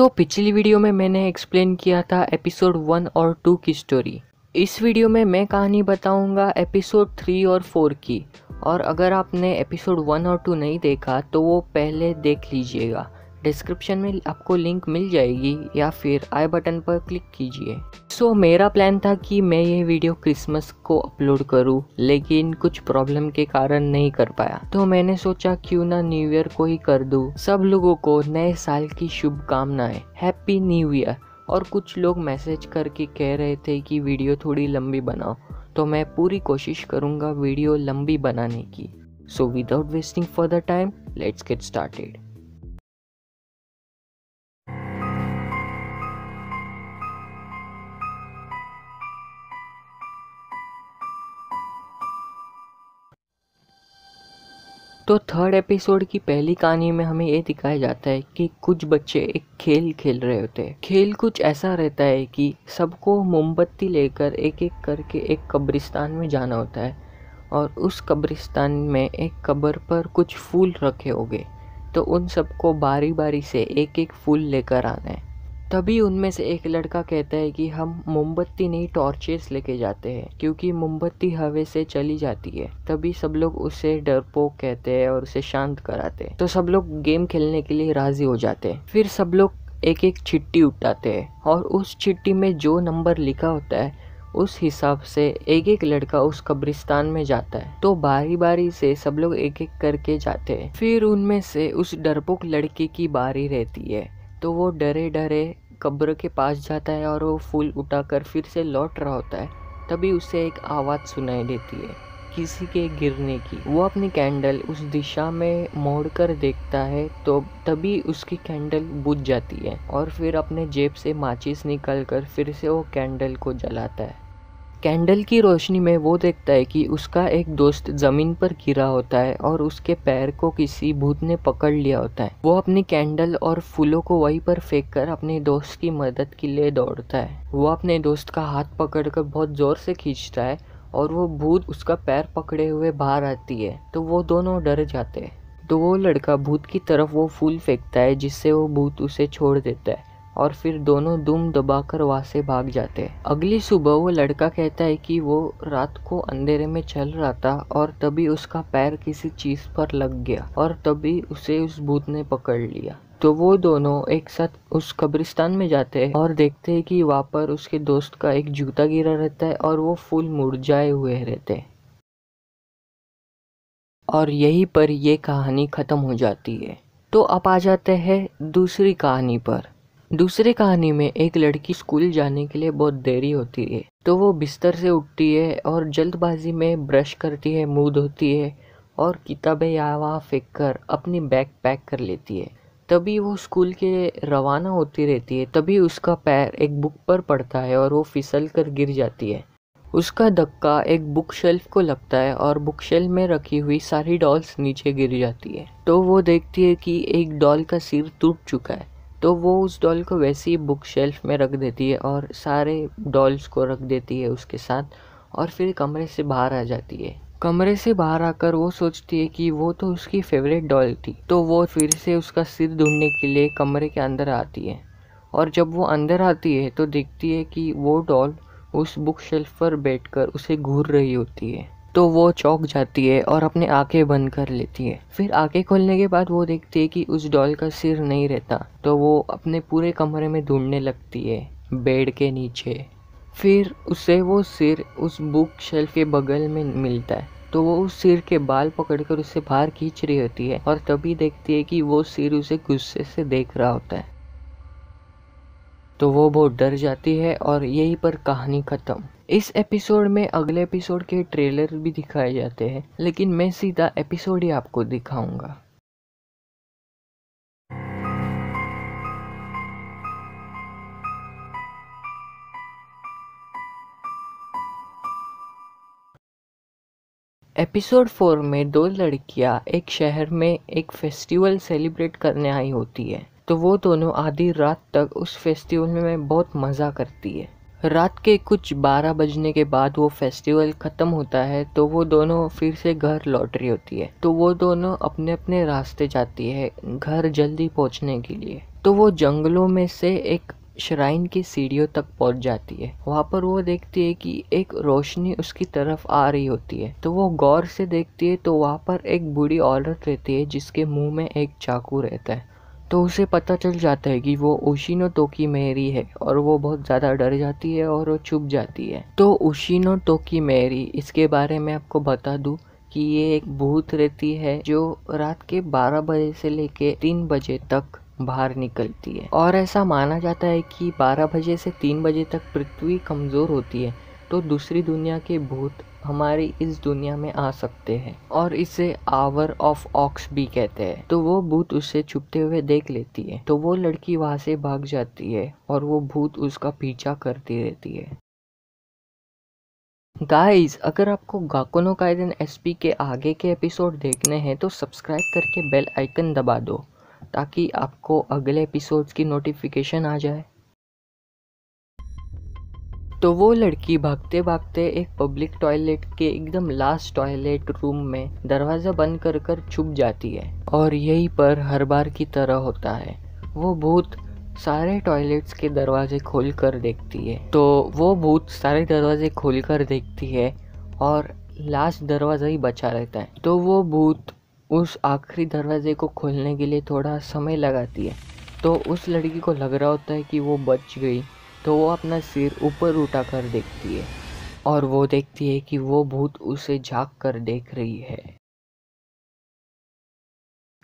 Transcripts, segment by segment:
तो पिछली वीडियो में मैंने एक्सप्लेन किया था एपिसोड 1 और 2 की स्टोरी। इस वीडियो में मैं कहानी बताऊंगा एपिसोड 3 और 4 की। और अगर आपने एपिसोड 1 और 2 नहीं देखा तो वो पहले देख लीजिएगा। डिस्क्रिप्शन में आपको लिंक मिल जाएगी या फिर आई बटन पर क्लिक कीजिए। मेरा प्लान था कि मैं ये वीडियो क्रिसमस को अपलोड करूं, लेकिन कुछ प्रॉब्लम के कारण नहीं कर पाया। तो मैंने सोचा क्यों ना न्यू ईयर को ही कर दूं। सब लोगों को नए साल की शुभकामनाएं, हैप्पी न्यू ईयर। और कुछ लोग मैसेज करके कह रहे थे कि वीडियो थोड़ी लंबी बनाओ, तो मैं पूरी कोशिश करूंगा वीडियो लंबी बनाने की। So without wasting further time, let's get started. तो थर्ड एपिसोड की पहली कहानी में हमें ये दिखाया जाता है कि कुछ बच्चे एक खेल खेल रहे होते हैं। खेल कुछ ऐसा रहता है कि सबको मोमबत्ती लेकर एक एक करके एक कब्रिस्तान में जाना होता है, और उस कब्रिस्तान में एक कब्र पर कुछ फूल रखे होंगे। तो उन सबको बारी बारी से एक एक फूल लेकर आना है। तभी उनमें से एक लड़का कहता है कि हम मोमबत्ती नहीं, टॉर्चेस लेके जाते हैं, क्योंकि मोमबत्ती हवा से चली जाती है। तभी सब लोग उसे डरपोक कहते हैं और उसे शांत कराते हैं। तो सब लोग गेम खेलने के लिए राजी हो जाते हैं। फिर सब लोग एक एक चिट्ठी उठाते हैं, और उस चिट्ठी में जो नंबर लिखा होता है उस हिसाब से एक एक लड़का उस कब्रिस्तान में जाता है। तो बारी बारी से सब लोग एक एक करके जाते हैं। फिर उनमें से उस डरपोक लड़के की बारी रहती है। तो वो डरे डरे कब्र के पास जाता है और वो फूल उठाकर फिर से लौट रहा होता है। तभी उसे एक आवाज़ सुनाई देती है, किसी के गिरने की। वो अपनी कैंडल उस दिशा में मोड़कर देखता है, तो तभी उसकी कैंडल बुझ जाती है। और फिर अपने जेब से माचिस निकालकर फिर से वो कैंडल को जलाता है। कैंडल की रोशनी में वो देखता है कि उसका एक दोस्त जमीन पर गिरा होता है और उसके पैर को किसी भूत ने पकड़ लिया होता है। वो अपनी कैंडल और फूलों को वहीं पर फेंककर अपने दोस्त की मदद के लिए दौड़ता है। वो अपने दोस्त का हाथ पकड़कर बहुत जोर से खींचता है, और वो भूत उसका पैर पकड़े हुए बाहर आती है। तो वो दोनों डर जाते हैं। तो वो लड़का भूत की तरफ वो फूल फेंकता है, जिससे वो भूत उसे छोड़ देता है, और फिर दोनों दुम दबाकर वहां से भाग जाते हैं। अगली सुबह वो लड़का कहता है कि वो रात को अंधेरे में चल रहा था, और तभी उसका पैर किसी चीज पर लग गया, और तभी उसे उस भूत ने पकड़ लिया। तो वो दोनों एक साथ उस कब्रिस्तान में जाते हैं और देखते हैं कि वहां पर उसके दोस्त का एक जूता गिरा रहता है और वो फूल मुरझाए हुए रहते हैं। और यहीं पर ये कहानी खत्म हो जाती है। तो अब आ जाते हैं दूसरी कहानी पर। दूसरी कहानी में एक लड़की स्कूल जाने के लिए बहुत देरी होती है। तो वो बिस्तर से उठती है और जल्दबाजी में ब्रश करती है, मुंह धोती है, और किताबें यहाँ वहाँ फेंक कर अपनी बैग पैक कर लेती है। तभी वो स्कूल के रवाना होती रहती है। तभी उसका पैर एक बुक पर पड़ता है और वो फिसल कर गिर जाती है। उसका धक्का एक बुक शेल्फ को लगता है, और बुक शेल्फ में रखी हुई सारी डॉल्स नीचे गिर जाती है। तो वो देखती है कि एक डॉल का सिर टूट चुका है। तो वो उस डॉल को वैसे ही बुक शेल्फ में रख देती है और सारे डॉल्स को रख देती है उसके साथ, और फिर कमरे से बाहर आ जाती है। कमरे से बाहर आकर वो सोचती है कि वो तो उसकी फेवरेट डॉल थी। तो वो फिर से उसका सिर ढूंढने के लिए कमरे के अंदर आती है, और जब वो अंदर आती है तो देखती है कि वो डॉल उस बुक शेल्फ पर बैठकर उसे घूर रही होती है। तो वो चौंक जाती है और अपने आंखें बंद कर लेती है। फिर आंखें खोलने के बाद वो देखती है कि उस डॉल का सिर नहीं रहता। तो वो अपने पूरे कमरे में ढूंढने लगती है, बेड के नीचे। फिर उसे वो सिर उस बुक शेल्फ के बगल में मिलता है। तो वो उस सिर के बाल पकड़कर उसे बाहर खींच रही होती है, और तभी देखती है कि वो सिर उसे गुस्से से देख रहा होता है। तो वो बहुत डर जाती है, और यहीं पर कहानी खत्म। इस एपिसोड में अगले एपिसोड के ट्रेलर भी दिखाए जाते हैं, लेकिन मैं सीधा एपिसोड ही आपको दिखाऊंगा। एपिसोड 4 में दो लड़कियां एक शहर में एक फेस्टिवल सेलिब्रेट करने आई होती है। तो वो दोनों आधी रात तक उस फेस्टिवल में बहुत मज़ा करती है। रात के कुछ 12 बजने के बाद वो फेस्टिवल ख़त्म होता है तो वो दोनों फिर से घर लौट रही होती है। तो वो दोनों अपने अपने रास्ते जाती है घर जल्दी पहुंचने के लिए। तो वो जंगलों में से एक श्राइन की सीढ़ियों तक पहुंच जाती है। वहाँ पर वो देखती है कि एक रोशनी उसकी तरफ आ रही होती है। तो वो गौर से देखती है तो वहाँ पर एक बूढ़ी औरत रहती है जिसके मुंह में एक चाकू रहता है। तो उसे पता चल जाता है कि वो उशिनो तोकी मेरी है और वो बहुत ज़्यादा डर जाती है और वो छुप जाती है। तो उशिनो तोकी मेरी, इसके बारे में आपको बता दूं कि ये एक भूत रहती है जो रात के 12 बजे से लेके 3 बजे तक बाहर निकलती है। और ऐसा माना जाता है कि 12 बजे से 3 बजे तक पृथ्वी कमज़ोर होती है तो दूसरी दुनिया के भूत हमारी इस दुनिया में आ सकते हैं और इसे आवर ऑफ ऑक्स भी कहते हैं। तो वो भूत उसे छुपते हुए देख लेती है तो वो लड़की वहां से भाग जाती है और वो भूत उसका पीछा करती रहती है। गाइस, अगर आपको गाकुनो नो काइडन एसपी के आगे के एपिसोड देखने हैं तो सब्सक्राइब करके बेल आइकन दबा दो ताकि आपको अगले एपिसोड्स की नोटिफिकेशन आ जाए। तो वो लड़की भागते भागते एक पब्लिक टॉयलेट के एकदम लास्ट टॉयलेट रूम में दरवाज़ा बंद कर कर छुप जाती है। और यहीं पर हर बार की तरह होता है, वो भूत सारे टॉयलेट्स के दरवाजे खोल कर देखती है। तो वो भूत सारे दरवाजे खोल कर देखती है और लास्ट दरवाज़ा ही बचा रहता है। तो वो भूत उस आखिरी दरवाजे को खोलने के लिए थोड़ा समय लगाती है। तो उस लड़की को लग रहा होता है कि वो बच गई। तो वो अपना सिर ऊपर उठा कर देखती है और वो देखती है कि वो भूत उसे झांक कर देख रही है।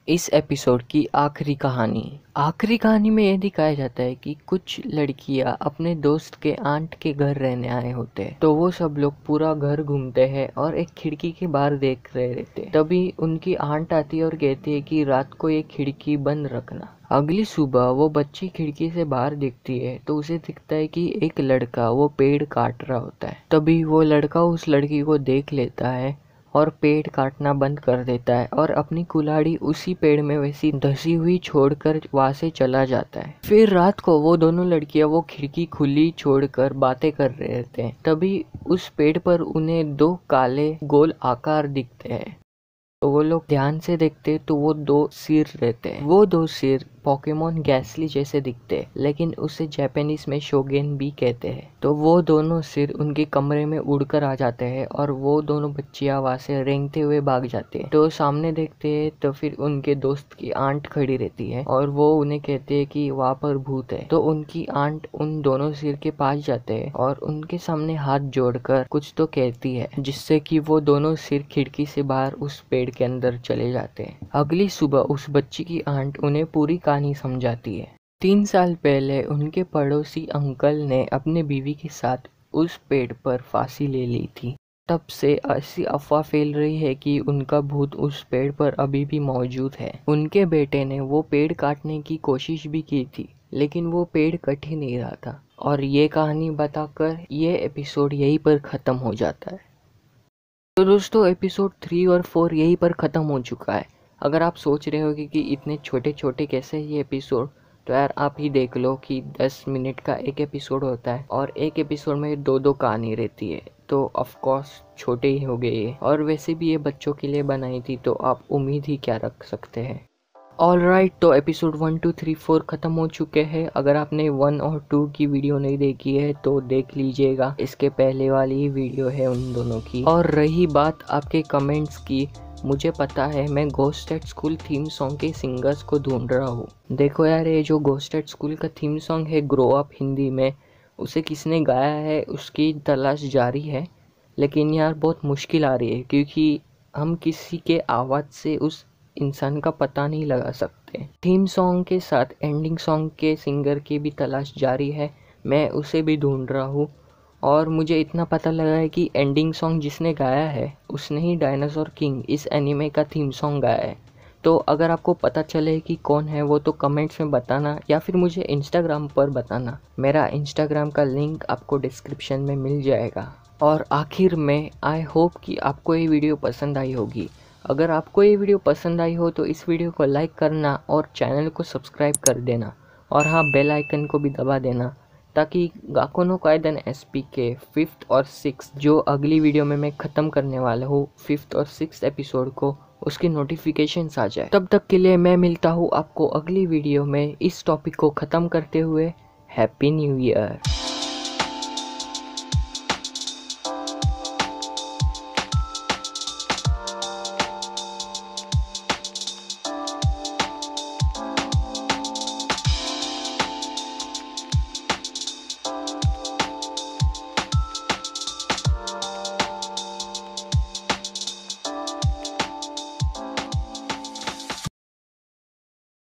इस एपिसोड की आखिरी कहानी में यह दिखाया जाता है कि कुछ लड़कियां अपने दोस्त के आंट के घर रहने आए होते हैं। तो वो सब लोग पूरा घर घूमते हैं और एक खिड़की के बाहर देख रहे रहते हैं। तभी उनकी आंट आती है और कहती है कि रात को ये खिड़की बंद रखना। अगली सुबह वो बच्ची खिड़की से बाहर देखती है तो उसे दिखता है कि एक लड़का वो पेड़ काट रहा होता है। तभी वो लड़का उस लड़की को देख लेता है और पेड़ काटना बंद कर देता है और अपनी कुल्हाड़ी उसी पेड़ में वैसी धसी हुई छोड़कर वहां से चला जाता है। फिर रात को वो दोनों लड़कियां वो खिड़की खुली छोड़कर बातें कर रहे थे। तभी उस पेड़ पर उन्हें 2 काले गोल आकार दिखते हैं। तो वो लोग ध्यान से देखते तो वो 2 सिर रहते हैं। वो 2 सिर पोकेमोन गैसली जैसे दिखते हैं, लेकिन उसे जापानीज में शोगेन भी कहते हैं। तो वो दोनों सिर उनके कमरे में उड़कर आ जाते हैं और वो दोनों बच्चियां वहां से रेंगते हुए भाग जाते हैं। तो सामने देखते हैं तो फिर उनके दोस्त की आंट खड़ी रहती है और वो उन्हें कहते हैं कि वहाँ पर भूत है। तो उनकी आंट उन दोनों सिर के पास जाते हैं और उनके सामने हाथ जोड़कर कुछ तो कहती है, जिससे कि वो दोनों सिर खिड़की से बाहर उस पेड़ के अंदर चले जाते हैं। अगली सुबह उस बच्ची की आंट उन्हें पूरी कहानी समझाती है। 3 साल पहले उनके पड़ोसी अंकल ने अपने बीवी के साथ उस पेड़ पर फांसी ले ली थी। तब से ऐसी अफवाह फैल रही है कि उनका भूत उस पेड़ पर अभी भी मौजूद है। उनके बेटे ने वो पेड़ काटने की कोशिश भी की थी, लेकिन वो पेड़ कट ही नहीं रहा था। और ये कहानी बताकर ये एपिसोड यहीं पर ख़त्म हो जाता है। तो दोस्तों, एपिसोड 3 और 4 यहीं पर ख़त्म हो चुका है। अगर आप सोच रहे होगे कि इतने छोटे छोटे कैसे ये एपिसोड, तो यार आप ही देख लो कि 10 मिनट का एक एपिसोड होता है और एक एपिसोड में 2-2 कहानी रहती है। तो ऑफ कोर्स छोटे ही हो गए ये, और वैसे भी ये बच्चों के लिए बनाई थी तो आप उम्मीद ही क्या रख सकते हैं। ऑलराइट, तो एपिसोड 1, 2, 3, 4 ख़त्म हो चुके हैं। अगर आपने 1 और 2 की वीडियो नहीं देखी है तो देख लीजिएगा, इसके पहले वाली ही वीडियो है उन दोनों की। और रही बात आपके कमेंट्स की, मुझे पता है मैं ghost at school theme song के सिंगर्स को ढूंढ रहा हूँ। देखो यार, ये जो घोस्ट एट स्कूल का थीम सॉन्ग है ग्रो अप हिंदी में, उसे किसने गाया है उसकी तलाश जारी है। लेकिन यार बहुत मुश्किल आ रही है क्योंकि हम किसी के आवाज़ से उस इंसान का पता नहीं लगा सकते। थीम सॉन्ग के साथ एंडिंग सॉन्ग के सिंगर की भी तलाश जारी है, मैं उसे भी ढूंढ रहा हूँ। और मुझे इतना पता लगा है कि एंडिंग सॉन्ग जिसने गाया है उसने ही डायनासोर किंग इस एनिमे का थीम सॉन्ग गाया है। तो अगर आपको पता चले कि कौन है वो तो कमेंट्स में बताना या फिर मुझे इंस्टाग्राम पर बताना। मेरा इंस्टाग्राम का लिंक आपको डिस्क्रिप्शन में मिल जाएगा। और आखिर में आई होप कि आपको ये वीडियो पसंद आई होगी। अगर आपको ये वीडियो पसंद आई हो तो इस वीडियो को लाइक करना और चैनल को सब्सक्राइब कर देना, और हाँ, बेल आइकन को भी दबा देना ताकि गाको नो काइडन एसपी के 5th और 6th जो अगली वीडियो में मैं ख़त्म करने वाला हूँ 5th और 6th एपिसोड को, उसकी नोटिफिकेशंस आ जाए। तब तक के लिए मैं मिलता हूँ आपको अगली वीडियो में इस टॉपिक को ख़त्म करते हुए। Happy new year.